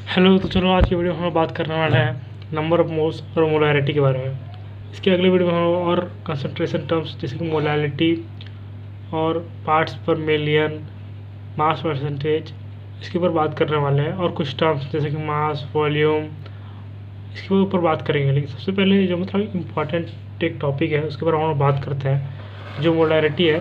Hello. तो चलो आज की वीडियो में हम बात करने वाले हैं नंबर ऑफ मोल्स और मोलैरिटी के बारे में। इसके अगले वीडियो में हम और कंसंट्रेशन टर्म्स जैसे कि मोलैरिटी और पार्ट्स पर मिलियन, मास परसेंटेज, इसके ऊपर बात करने वाले हैं। और कुछ टर्म्स जैसे कि मास, वॉल्यूम, इसके ऊपर बात करेंगे। लेकिन सबसे पहले जो मतलब इम्पॉर्टेंट एक टॉपिक है उसके ऊपर हम बात करते हैं, जो मोलैरिटी है।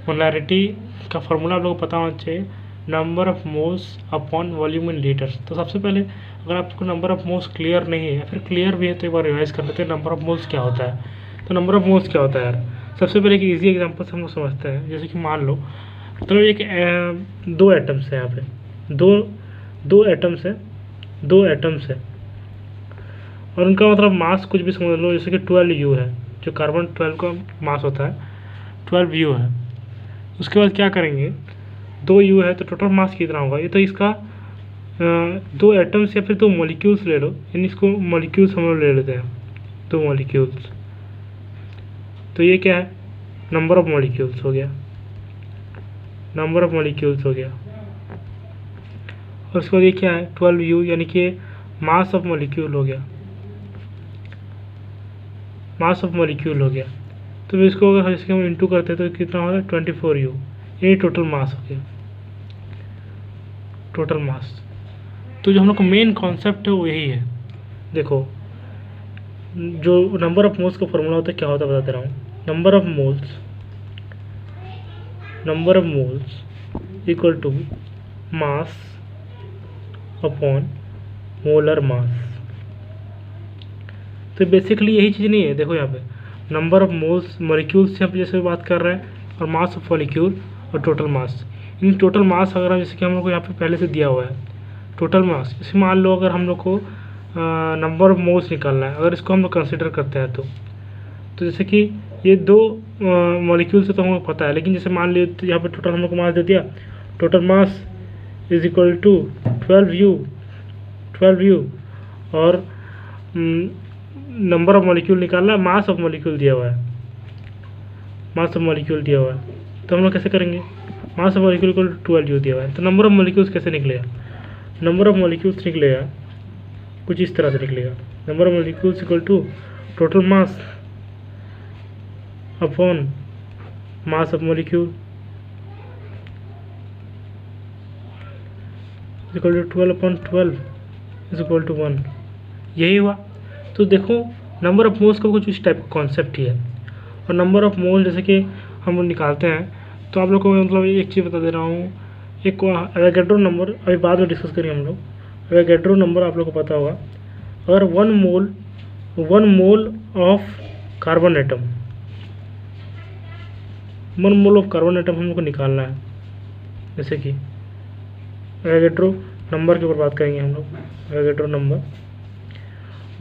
मोलैरिटी का फॉर्मूला आप लोगों को पता होना चाहिए, number of moles upon volume in litres. तो सबसे पहले अगर आपको नंबर ऑफ मोल्स क्लियर नहीं है या फिर क्लियर भी है तो एक बार रिवाइज कर लेते हैं नंबर ऑफ मोल्स क्या होता है। तो नंबर ऑफ मोल्स क्या होता है यार, सबसे पहले एक इजी एग्जांपल से हम लोग समझते हैं। जैसे कि मान लो तो एक दो एटम्स है, यहाँ पे दो एटम्स है और उनका मतलब मास कुछ भी समझ लो, जैसे कि 12U है, जो कार्बन 12 का मास होता है 12U है। उसके बाद क्या करेंगे, 2U है तो टोटल मास कितना होगा। ये तो इसका दो एटम्स या फिर दो मॉलिक्यूल्स ले लो, यानी इसको मॉलिक्यूल्स हम लोग ले लेते हैं, दो मॉलिक्यूल्स। तो ये क्या है, नंबर ऑफ मॉलिक्यूल्स हो गया, नंबर ऑफ मॉलिक्यूल्स हो गया। और उसके बाद ये क्या है, 12U, यानी कि मास ऑफ मॉलिक्यूल हो गया, मास ऑफ मॉलिक्यूल हो गया। तो फिर इसको अगर इसके हम इंटू करते हैं तो कितना होगा, 24U, ये टोटल मास हो गया, टोटल मास। तो जो हम लोग का मेन कॉन्सेप्ट है वो यही है। देखो जो नंबर ऑफ मोल्स का फॉर्मूला होता है क्या होता है बता दे रहा हूँ। Number of moles equal to mass upon molar mass. तो बेसिकली यही चीज़ नहीं है। देखो यहाँ पे नंबर ऑफ मोल्स मॉलिक्यूल्स यहाँ पे जैसे बात कर रहे हैं, और मास ऑफ मॉलिक्यूल और total mass. In total mass अगर जैसे कि हम लोग को यहाँ पे पहले से दिया हुआ है टोटल मास, जैसे मान लो अगर हम लोग को नंबर ऑफ मोल्स निकालना है, अगर इसको हम लोग कंसिडर करते हैं तो जैसे कि ये दो मॉलिक्यूल से तो हमको पता है, लेकिन जैसे मान लीजिए तो यहाँ पे टोटल हम लोग को मास दे दिया, total mass is equal to 12U और नंबर ऑफ मॉलिक्यूल निकालना है, मास ऑफ मॉलिक्यूल दिया हुआ है, मास ऑफ मॉलिक्यूल दिया हुआ है। तो हम लोग कैसे करेंगे, mass of molecule equal to 12U दिया हुआ है, तो नंबर ऑफ मॉलिक्यूल्स कैसे निकलेगा, नंबर ऑफ मॉलिक्यूल्स निकलेगा कुछ इस तरह से निकलेगा, number of molecules equal to total mass upon mass of molecule equal to 12/12 is equal to 1। यही हुआ। तो देखो नंबर ऑफ मोल्स का कुछ इस टाइप का कॉन्सेप्ट ही है। और नंबर ऑफ मोल जैसे कि हम लोग निकालते हैं, तो आप लोग को मतलब एक चीज़ बता दे रहा हूँ, एक एवोगैड्रो नंबर अभी बाद में डिस्कस करेंगे हम लोग। एवोगैड्रो नंबर आप लोग को पता होगा, अगर one mole of carbon atom, 1 mole of carbon atom हम लोग को निकालना है। जैसे कि एवोगैड्रो नंबर के ऊपर बात करेंगे हम लोग। Avogadro number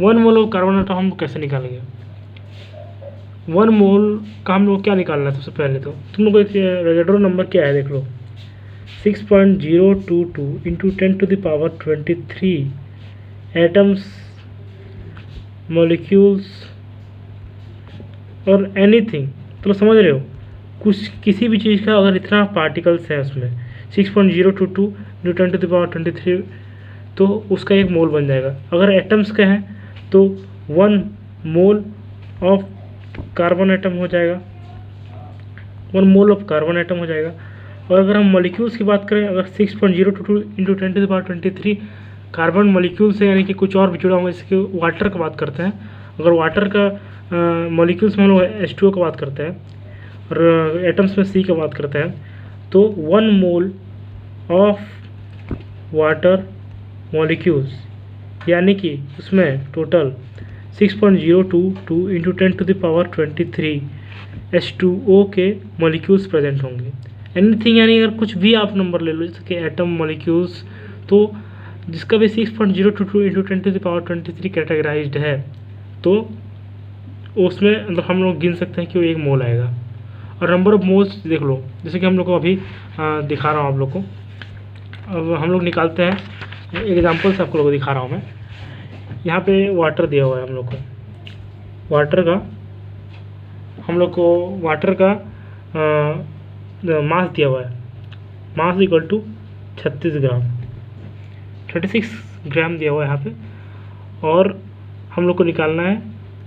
1 mole of carbon atom हम कैसे निकालेंगे, 1 मोल का हम लोग क्या निकालना है। सबसे पहले तो तुम लोग को एवोगैड्रो नंबर क्या है देख लो, 6.022 इंटू 10⁻23 एटम्स, मॉलिक्यूल्स और एनीथिंग। तो समझ रहे हो, कुछ किसी भी चीज़ का अगर इतना पार्टिकल्स है उसमें 6.022 इंटू 10⁻23 तो उसका एक मोल बन जाएगा। अगर एटम्स का है तो 1 मोल ऑफ कार्बन एटम हो जाएगा, 1 मोल ऑफ कार्बन एटम हो जाएगा। और अगर हम मॉलिक्यूल्स की बात करें, अगर 6.022 इंटू 10⁻23 कार्बन मॉलिक्यूल से यानी कि कुछ और भी जुड़ा हुआ, इसके वाटर का बात करते हैं, अगर वाटर का मॉलिक्यूल्स में हम लोग H2O का बात करते हैं और एटम्स में C का बात करते हैं, तो 1 मोल ऑफ वाटर मॉलिक्यूल्स यानी कि उसमें टोटल 6.022 इंटू 10⁻23 H2O के मॉलिक्यूल्स प्रेजेंट होंगे। एनीथिंग यानी अगर कुछ भी आप नंबर ले लो जैसे कि एटम, मॉलिक्यूल्स, तो जिसका भी 6.022 इंटू 10⁻23 कैटेगराइज्ड है तो उसमें मतलब हम लोग गिन सकते हैं कि वो 1 मोल आएगा। और नंबर ऑफ मोल्स देख लो, जैसे कि हम लोग को अभी दिखा रहा हूँ आप लोग को। अब हम लोग निकालते हैं, एग्जांपल से आपको लोगों को दिखा रहा हूँ मैं। यहाँ पे वाटर दिया हुआ है हम लोग को, वाटर का मास दिया हुआ है, मास इक्वल टू 36 ग्राम, 36 ग्राम दिया हुआ है यहाँ पे, और हम लोग को निकालना है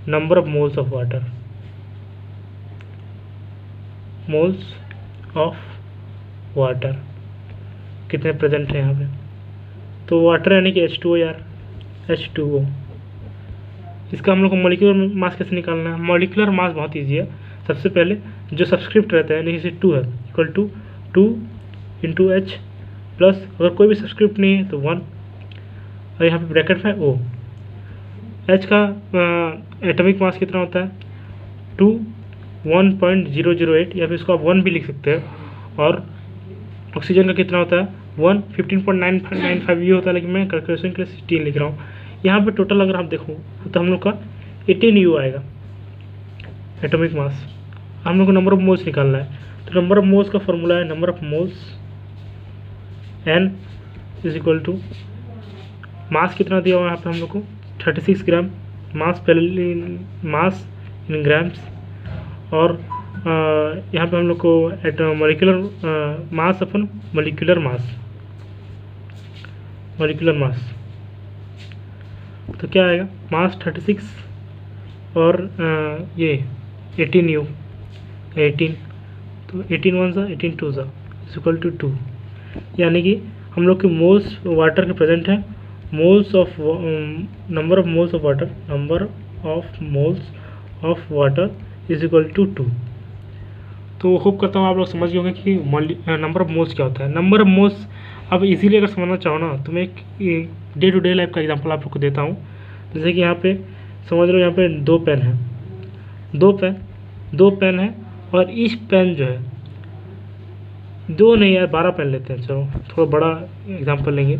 number of moles of water, moles of water कितने प्रेजेंट है यहाँ पे। तो वाटर यानी कि H2O यार, H2O। इसका हम लोग को मॉलिक्यूलर मास कैसे निकालना है। मॉलिक्यूलर मास बहुत ईजी है। सबसे पहले जो सब्सक्रिप्ट रहता है, जैसे 2 है, equal to 2 into H plus, अगर कोई भी सब्सक्रिप्ट नहीं है तो 1, और यहाँ पे ब्रैकेट में O। H का एटॉमिक मास कितना होता है 2, 1.008, या फिर इसको आप 1 भी लिख सकते हैं। और ऑक्सीजन का कितना होता है 1, 15.995 ये होता है, लेकिन मैं कैलकुलेशन के लिए 16 लिख रहा हूँ। यहाँ पे टोटल अगर आप देखो तो हम लोग का 18 U आएगा एटॉमिक मास। हम लोग को नंबर ऑफ मोल्स निकालना है, तो नंबर ऑफ मोल्स का फॉर्मूला है number of moles N is equal to mass कितना दिया हुआ है यहाँ पे हम लोग को 36 ग्राम, मास पहले मास इन ग्राम्स, और यहाँ पे हम लोग को मॉलिक्यूलर मास अपन मॉलिक्यूलर मास तो क्या आएगा मास 36 और ये 18 U 18, तो 18 1 सा 18 2 सा इज इक्वल टू 2, यानी कि हम लोग के मोल्स वाटर के प्रेजेंट है, moles of number of moles of water, number of moles of water is equal to 2। तो होप करता हूँ आप लोग समझ गए होंगे कि नंबर ऑफ मोल्स क्या होता है। नंबर ऑफ मोल्स अब इजीली अगर समझना चाहो ना तो मैं एक डे टू डे लाइफ का एग्जांपल आप लोग को देता हूँ। जैसे कि यहाँ पे समझ लो, यहाँ पे 2 पेन है, 2 पेन है, और ईच पेन जो है 2 नहीं यार 12 पेन लेते हैं, चलो थोड़ा बड़ा एग्जांपल लेंगे,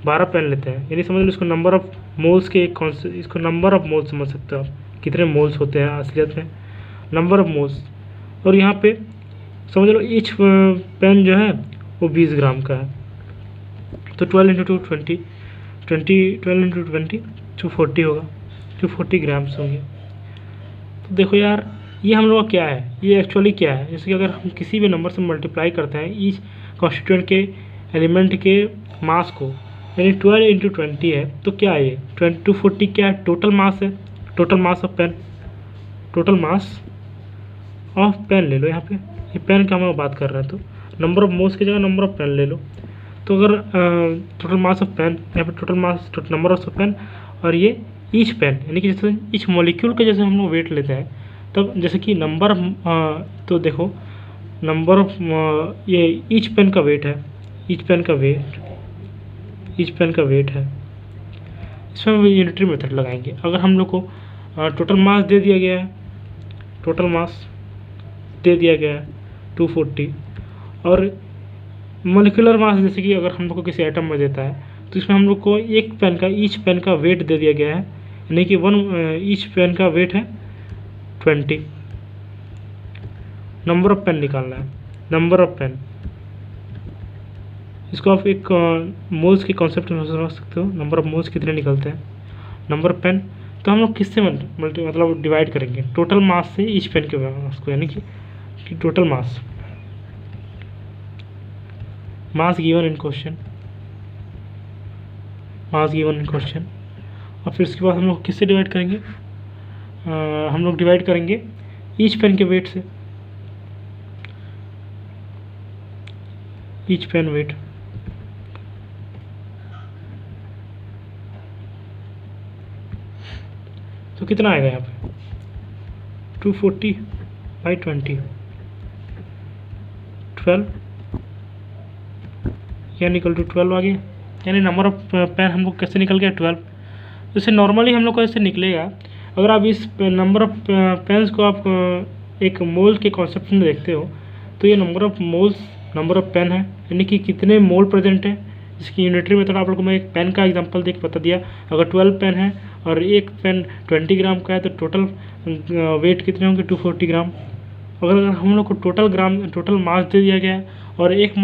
12 पेन लेते हैं, यानी समझ लो इसको नंबर ऑफ मोल्स के इसको नंबर ऑफ मोल्स समझ सकते हो आप, कितने मोल्स होते हैं असलियत में, नंबर ऑफ मोल्स। और यहाँ पे समझ लो ईच पेन जो है वो 20 ग्राम का है, तो 12 इंटू 20 12 इंटू 20 240 होगा, 240 ग्राम्स होंगे। तो देखो यार ये हम लोग का क्या है, ये एक्चुअली क्या है, जैसे कि अगर हम किसी भी नंबर से मल्टीप्लाई करते हैं ईच कॉन्स्टिट्यूएंट के एलिमेंट के मास को, यानी 12 इंटू 20 है, तो क्या है ये 240 क्या है, टोटल मास है, total mass of pen, total mass of pen ले लो। यहाँ पे ये पेन का हम लोग बात कर रहे हैं, तो नंबर ऑफ मोल्स की जगह नंबर ऑफ पेन ले लो। तो अगर टोटल मास ऑफ पेन, यहाँ पे total mass number of pen, और ये ईच पेन यानी कि जैसे ईच मॉलिक्यूल का जैसे हम लोग वेट लेते हैं, तब जैसे कि नंबर ऑफ तो देखो नंबर ऑफ ये ईच पेन का वेट है, ईच पेन का वेट है। इसमें हम यूनिटरी मेथड लगाएंगे। अगर हम लोग को टोटल मास दे दिया गया है, टोटल मास दे दिया गया है 240, और मॉलिक्यूलर मास जैसे कि अगर हम लोग को किसी आइटम में देता है, तो इसमें हम लोग को एक पेन का ईच पेन का वेट दे दिया गया है, यानी कि ईच पेन का वेट है 20। नंबर ऑफ पेन निकालना है, नंबर ऑफ पेन, इसको आप एक मोल्स के कॉन्सेप्ट में समझ सकते हो, नंबर ऑफ मोल्स कितने निकलते हैं, नंबर ऑफ पेन। तो हम लोग किससे मतलब डिवाइड करेंगे, टोटल मास से ईच पेन के मास को, यानी कि total mass given in question, और फिर उसके बाद हम लोग किससे डिवाइड करेंगे, हम लोग डिवाइड करेंगे ईच पेन के वेट से, ईच पेन वेट। तो कितना आएगा यहाँ पे 240 बाई 20, 12 यानी इक्वल टू 12 आ गया, यानी नंबर ऑफ पेन हम लोग कैसे निकल गया 12। जैसे नॉर्मली हम लोग को ऐसे निकलेगा, अगर आप इस नंबर ऑफ पेन्स को आप एक मोल के कॉन्सेप्ट में देखते हो, तो ये number of moles number of pen है, यानी कि कितने मोल प्रेजेंट है। इसकी यूनिटरी मेथड आप लोग को मैं एक पेन का एग्जांपल देख बता दिया। अगर 12 पेन है और एक पेन 20 ग्राम का है, तो टोटल वेट कितने होंगे 240 ग्राम। अगर हम लोग को टोटल मास दे दिया गया है और एक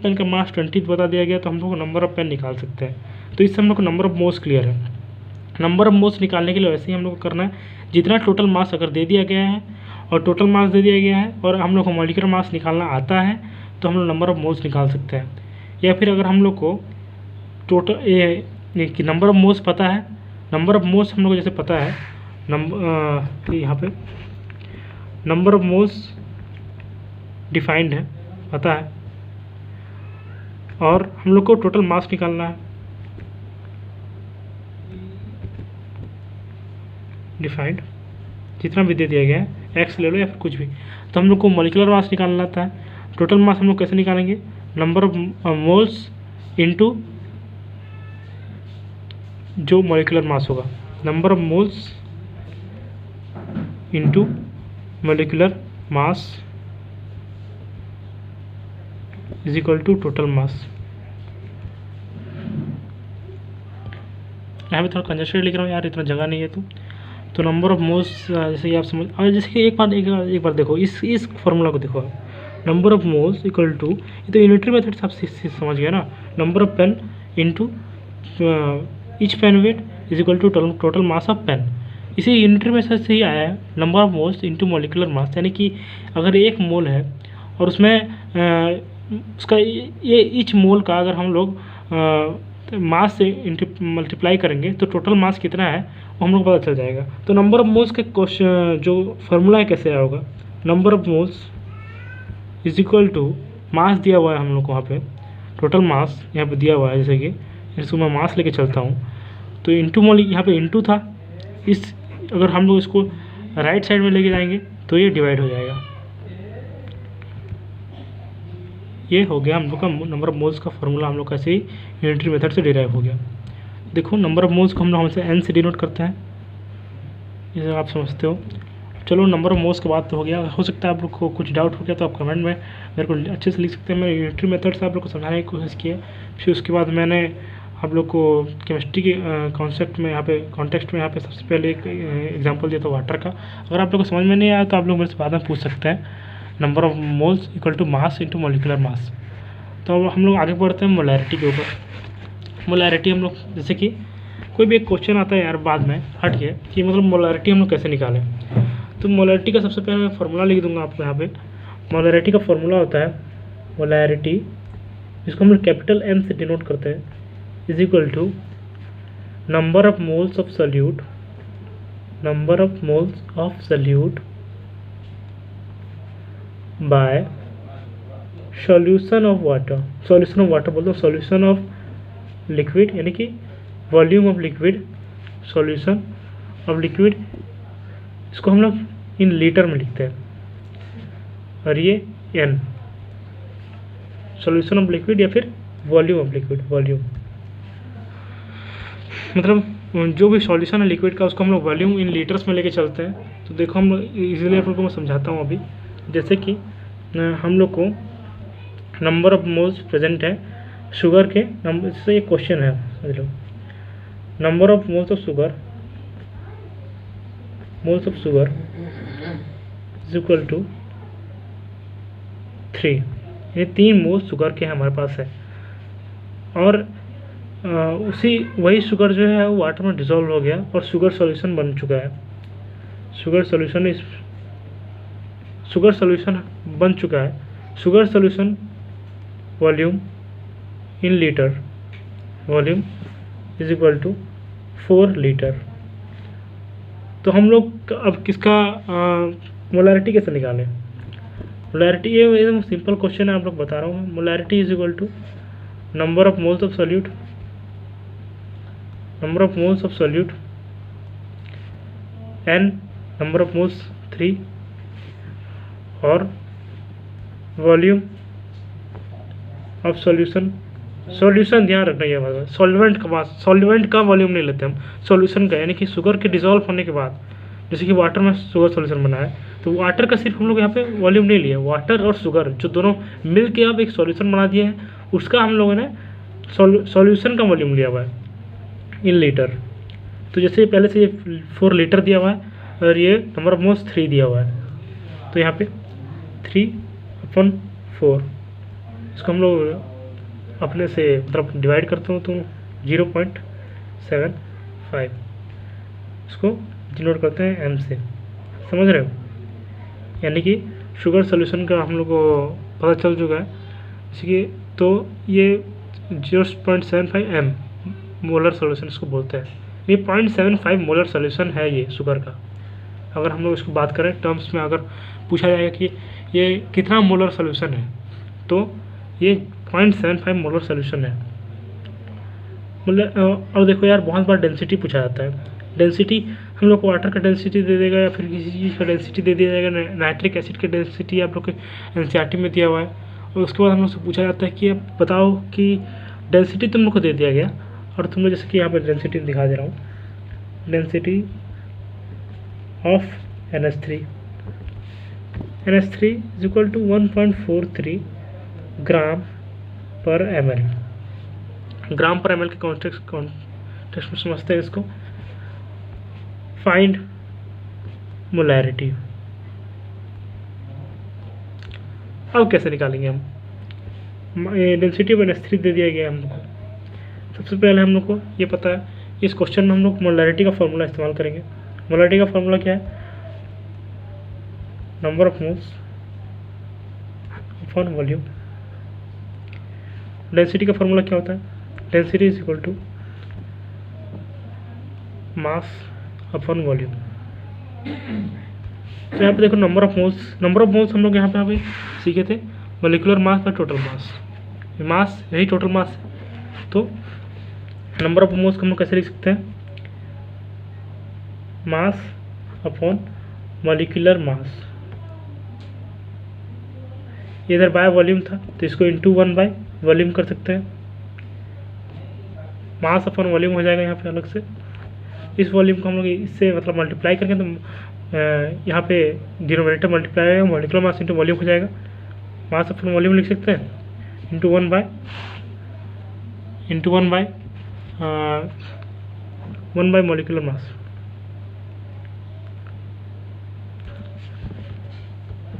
पेन का मास 20 बता दिया गया, तो हम लोग को नंबर ऑफ पेन निकाल सकते हैं। तो इससे हम लोग को नंबर ऑफ मोल्स क्लियर है। नंबर ऑफ मोल्स निकालने के लिए वैसे ही हम लोग को करना है, जितना टोटल मास अगर दे दिया गया है और टोटल मास दे दिया गया है और हम लोग को मॉलिक्यूलर मास निकालना आता है, तो हम लोग नंबर ऑफ मोल्स निकाल सकते हैं। या फिर अगर हम लोग को टोटल ये कि नंबर ऑफ मोल्स पता है, नंबर ऑफ मोल्स हम लोग को जैसे पता है यहाँ पे नंबर ऑफ मोल्स डिफाइंड है, पता है, और हम लोग को टोटल मास निकालना है, डिफाइंड, जितना भी दे दिया गया है, एक्स ले लो या फिर कुछ भी। तो हम लोग को मॉलिक्यूलर मास निकालना था। टोटल मास हम लोग कैसे निकालेंगे, नंबर ऑफ मोल्स इनटू जो मॉलिक्यूलर मास होगा, number of moles into molecular mass is equal to total mass. यहाँ पे थोड़ा कंजेस्टेड लिख रहा हूँ यार, इतना जगह नहीं है तो नंबर ऑफ मोल्स जैसे कि आप समझ, और जैसे कि एक बार देखो इस फॉर्मूला को देखो, number of moles equal to, ये तो यूनिटरी मेथड से आप समझ गया ना, number of pen into each pen weight is equal to total mass of pen. इसी यूनिटरी मेथड से ही आया है number of moles into molecular mass, यानी कि अगर एक मोल है और उसमें उसका ये ईच मोल का अगर हम लोग मास से मल्टीप्लाई करेंगे तो टोटल मास कितना है वो हम लोग को पता चल जाएगा। तो नंबर ऑफ मोल्स के क्वेश्चन जो फार्मूला है कैसे आया होगा, number of moles is equal to mass दिया हुआ है हम लोग को, वहाँ पे टोटल मास यहाँ पे दिया हुआ है, जैसे कि इसको मैं मास लेके चलता हूँ तो इंटू मोल, यहाँ पे इंटू था, इस अगर हम लोग इसको राइट साइड में लेके जाएंगे तो ये डिवाइड हो जाएगा। ये हो गया हम लोग का नंबर ऑफ मोल्स का फॉर्मूला, हम लोग का ऐसे ही यूनिटरी मेथड से डिराइव हो गया। देखो नंबर ऑफ मोल्स को हम लोग हमेशा एन से डिनोट करते हैं, ये आप समझते हो। चलो नंबर ऑफ मोल्स की बात तो हो गया, हो सकता है आप लोग को कुछ डाउट हो गया तो आप कमेंट में मेरे को अच्छे से लिख सकते हैं। मैंने यूनिटरी मेथड से आप लोग को समझाने की कोशिश की है, फिर उसके बाद मैंने आप लोग को केमिस्ट्री के कॉन्सेप्ट में यहाँ पे कॉन्टेक्स्ट में यहाँ पे सबसे पहले एक एग्जांपल दिया था वाटर का। अगर आप लोग को समझ में नहीं आया तो आप लोग मेरे से बाद में पूछ सकते हैं। Number of moles equal to mass into molecular mass. तो अब हम लोग आगे बढ़ते हैं मोलैरिटी के ऊपर। मोलैरिटी हम लोग जैसे कि कोई भी एक क्वेश्चन आता है यार बाद में हट के कि मतलब मोलैरिटी हम लोग कैसे निकालें, तो मोलैरिटी का सबसे पहले मैं फार्मूला लिख दूंगा आपको यहाँ पे। मोलैरिटी का फार्मूला होता है मोलैरिटी, जिसको हम लोग कैपिटल M से डिनोट करते हैं, is equal to number of moles of solute, number of moles of solute by solution of water. Solution of water बोलते हैं, सॉल्यूशन ऑफ लिक्विड यानी कि volume of liquid, solution of liquid, इसको हम लोग इन लीटर में लिखते हैं, और ये n सॉल्यूशन ऑफ लिक्विड या फिर वॉल्यूम ऑफ लिक्विड, वॉल्यूम मतलब जो भी सॉल्यूशन है लिक्विड का उसको हम लोग वॉल्यूम इन लीटर्स में लेके चलते हैं। तो देखो हम लोग इजीली आप लोग को मैं समझाता हूँ अभी। जैसे कि हम लोग को नंबर ऑफ मोल्स प्रेजेंट है शुगर के नंबर से, एक क्वेश्चन है समझ लो, number of moles of sugar, moles of sugar is equal to 3, ये 3 मोल्स शुगर के हमारे पास है, और वही शुगर जो है वो वाटर में डिसॉल्व हो गया और शुगर सॉल्यूशन बन चुका है। शुगर सॉल्यूशन बन चुका है। Sugar solution volume in litre, volume is equal to 4 litre. तो हम लोग अब किसका मोलैरिटी कैसे निकालें? मोलैरिटी ये एकदम सिंपल क्वेश्चन है, आप लोग बता रहा हूँ। Molarity is equal to number of moles of solute, number of moles of solute n, number of moles 3, और वॉल्यूम ऑफ सॉल्यूशन। सॉल्यूशन ध्यान रखना ये बात, सॉल्वेंट का वॉल्यूम नहीं लेते हम, सॉल्यूशन का, यानी कि शुगर के डिसॉल्व होने के बाद, जैसे कि वाटर में शुगर सॉल्यूशन बना है तो वाटर का सिर्फ हम लोग यहाँ पे वॉल्यूम नहीं लिया, वाटर और शुगर जो दोनों मिल के अब एक सॉल्यूशन बना दिया है, उसका हम लोगों ने सॉल्यूशन का वॉल्यूम लिया हुआ है इन लीटर। तो जैसे पहले से ये 4 लीटर दिया हुआ है और ये नंबर ऑफ मोल्स 3 दिया हुआ है, तो यहाँ पे 3/4, इसको हम लोग अपने से मतलब डिवाइड करते हो तो 0.75, इसको डिनोट करते हैं m से, समझ रहे हो? यानी कि शुगर सॉल्यूशन का हम लोग को पता चल चुका है। इसलिए तो ये 0.75 m मोलर सोल्यूशन इसको बोलते हैं। ये 0.75 मोलर सोल्यूशन है ये शुगर का। अगर हम लोग इसको बात करें टर्म्स में, अगर पूछा जाएगा कि ये कितना मोलर सोल्यूशन है, तो ये 0.75 मोलर सोल्यूशन है। मतलब और देखो यार, बहुत बार डेंसिटी पूछा जाता है। डेंसिटी हम लोग को वाटर का डेंसिटी दे देगा या फिर किसी चीज़ का डेंसिटी दे दिया जाएगा। नाइट्रिक एसिड की डेंसिटी आप लोग के एनसीईआरटी में दिया हुआ है, और उसके बाद हम लोग से पूछा जाता है कि अब बताओ कि डेंसिटी तुम लोग को दे दिया गया, और तुम लोग जैसे कि यहाँ पर डेंसिटी दिखा दे रहा हूँ, density of NH3 is equal to 1.43 gram per ml। Gram per ml के कॉन्टेक्स्ट में समझते हैं इसको। Find molarity. अब कैसे निकालेंगे हम? डेंसिटी ऑफ NH3 दे दिया गया हम लोग को। सबसे पहले हम लोग को ये पता है, इस क्वेश्चन में हम लोग मोलैरिटी का फॉर्मूला इस्तेमाल करेंगे। मोलैरिटी का फॉर्मूला क्या है? Number of moles upon volume. Density का फॉर्मूला क्या होता है? Density is equal to mass upon volume. तो यहाँ पे देखो नंबर ऑफ मोल्स हम लोग यहाँ पे सीखे थे, मोलिकुलर मास और टोटल मास यही टोटल मास है। तो नंबर ऑफ मोल्स को हम लोग कैसे लिख सकते हैं? Mass upon molecular mass. इधर बाय वॉल्यूम था तो इसको इंटू 1 बाय वॉल्यूम कर सकते हैं। मास अपॉन वॉल्यूम हो जाएगा यहाँ पे अलग से। इस वॉल्यूम को हम लोग इससे मतलब मल्टीप्लाई करके तो यहाँ पे डिनोमिनेटर मल्टीप्लाई होगा, मोलिकुलर मास इंटू वॉल्यूम हो जाएगा। मास अपॉन वॉल्यूम लिख सकते हैं into 1 by 1 by molecular mass.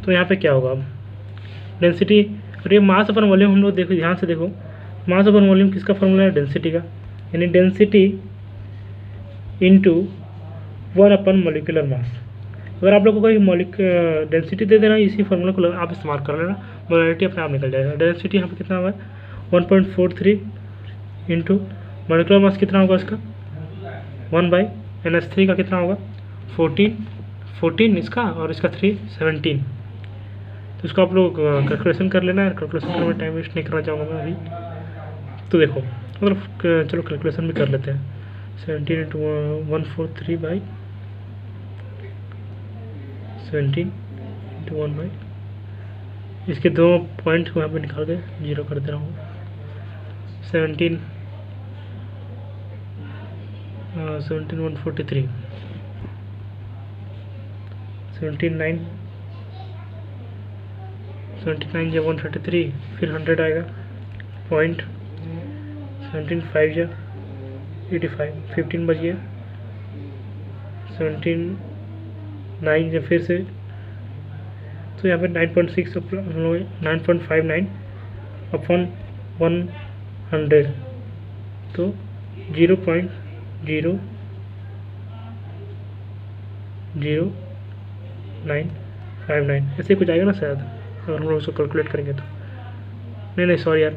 तो यहाँ पे क्या होगा अब? डेंसिटी और ये मास अपन वॉल्यूम हम लोग देखो, ध्यान से देखो, मास अपन वॉल्यूम किसका फॉर्मूला है? डेंसिटी का, यानी डेंसिटी इंटू 1 अपन मोलिकुलर मास। अगर आप लोग को कोई डेंसिटी दे देना, इसी फॉर्मूला को आप इस्तेमाल कर लेना, मोलैरिटी अपने आप निकल जाएगा। डेंसिटी यहाँ पे कितना हुआ है? 1.43 इंटू मोलिकुलर मास कितना होगा इसका? 1 बाई NH3 का कितना होगा? 14 इसका, और इसका 3 17। तो इसको आप लोग कैलकुलेशन कर लेना है। कैलकुलेशन करने में टाइम वेस्ट नहीं करना चाहूँगा मैं अभी। तो देखो मतलब चलो कैलकुलेशन भी कर लेते हैं। 17 इंटू 143 बाई 17 इंटू 1 बाई, इसके दो पॉइंट को यहाँ पे निकाल के 0 कर दे रहा हूँ। 17 143 79 या 133, फिर 100 आएगा पॉइंट। 17 5 या 85, 15 बच गया। 17 9 या फिर से, तो यहाँ पे 9.6 9.59 अपॉन 100, तो 0.00959 ऐसे कुछ आएगा ना शायद, अगर हम लोग उसको कैलकुलेट करेंगे तो। नहीं सॉरी यार,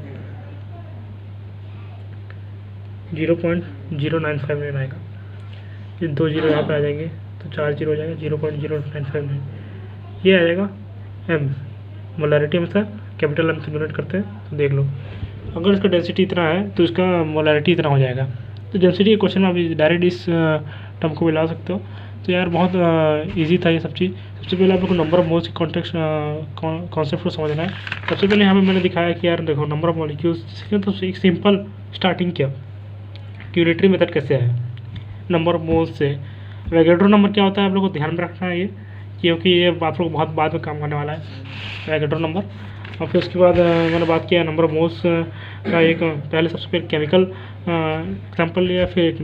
0.0959 आएगा। ये 2 जीरो यहाँ पे आ जाएंगे तो 4 जीरो हो जाएगा, 0.0959 ये आ जाएगा m। मोलैरिटी हम सर कैपिटल M से डिनोट करते हैं, तो देख लो अगर इसका डेंसिटी इतना है तो इसका मोलैरिटी इतना हो जाएगा। तो डेंसिटी के क्वेश्चन में आप डायरेक्ट इस टर्म को भी ला सकते हो। तो यार बहुत इजी था ये सब चीज़। सबसे पहले आप लोग को नंबर ऑफ मोल्स के कॉन्टेक्स्ट कॉन्सेप्ट को समझना है। सबसे पहले यहाँ पे मैंने दिखाया कि यार देखो नंबर ऑफ मॉलिक्यूल्स, तो एक सिंपल स्टार्टिंग किया, क्यूरेटरी मेथड कैसे है नंबर ऑफ मोल्स से। वोगैड्रो नंबर क्या होता है आप लोग को ध्यान में रखना है ये, क्योंकि ये आप लोग को बहुत बाद में काम करने वाला है वोगैड्रो नंबर। और फिर उसके बाद मैंने बात किया नंबर ऑफ मोल्स का एक, पहले सबसे पहले केमिकल एग्जाम्पल लिया, फिर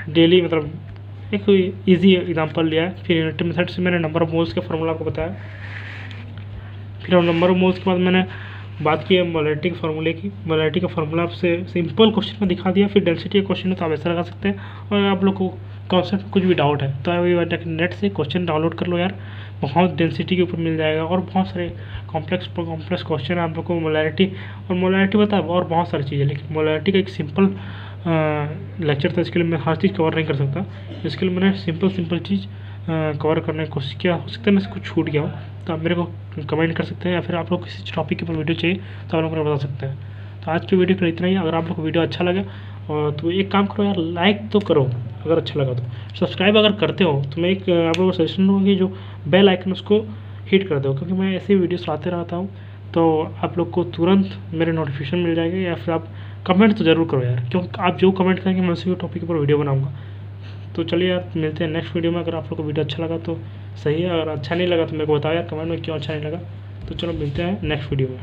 डेली मतलब एक इजी एग्जांपल लिया, फिर यूनिट मेथड से मैंने नंबर ऑफ मोल्स के फार्मूला को बताया। फिर नंबर ऑफ मोल्स के बाद मैंने बात की मोलैरिटी के फार्मूले की। मोलैरिटी का फार्मूला आपसे सिंपल क्वेश्चन में दिखा दिया। फिर डेंसिटी का क्वेश्चन है तो आप ऐसा लगा सकते हैं, और आप लोग को कॉन्सेप्ट में कुछ भी डाउट है तो आप नेट से क्वेश्चन डाउनलोड कर लो यार, बहुत डेंसिटी के ऊपर मिल जाएगा और बहुत सारे कॉम्प्लेक्स क्वेश्चन आप लोग को मोलैरिटी बता और बहुत सारी चीज़ें, लेकिन मोलैरिटी का एक सिंपल लेक्चर था, इसके लिए मैं हर चीज़ कवर नहीं कर सकता, इसके लिए मैंने सिंपल चीज़ कवर करने की कोशिश किया। हो सकता है मैं से कुछ छूट गया हो तो आप मेरे को कमेंट कर सकते हैं, या फिर आप लोग किसी टॉपिक के ऊपर वीडियो चाहिए तो आप लोग मुझे बता सकते हैं। तो आज की वीडियो के लिए इतना ही। अगर आप लोग को वीडियो अच्छा लगा और तो एक काम करो यार, लाइक तो करो अगर अच्छा लगा तो, सब्सक्राइब अगर करते हो तो मैं एक आप लोगों को सजेशन दूँगा कि जो बेल आइकन उसको हिट कर दो, क्योंकि मैं ऐसे वीडियोस लाते रहता हूँ तो आप लोग को तुरंत मेरे नोटिफिकेशन मिल जाएगा। या फिर आप कमेंट तो ज़रूर करो यार, क्योंकि आप जो कमेंट करेंगे मैं उसी टॉपिक के ऊपर वीडियो बनाऊँगा। तो चलिए यार, मिलते हैं नेक्स्ट वीडियो में। अगर आप लोग को वीडियो अच्छा लगा तो सही है, अगर अच्छा नहीं लगा तो मेरे को बताओ यार कमेंट में क्यों अच्छा नहीं लगा। तो चलो मिलते हैं नेक्स्ट वीडियो में।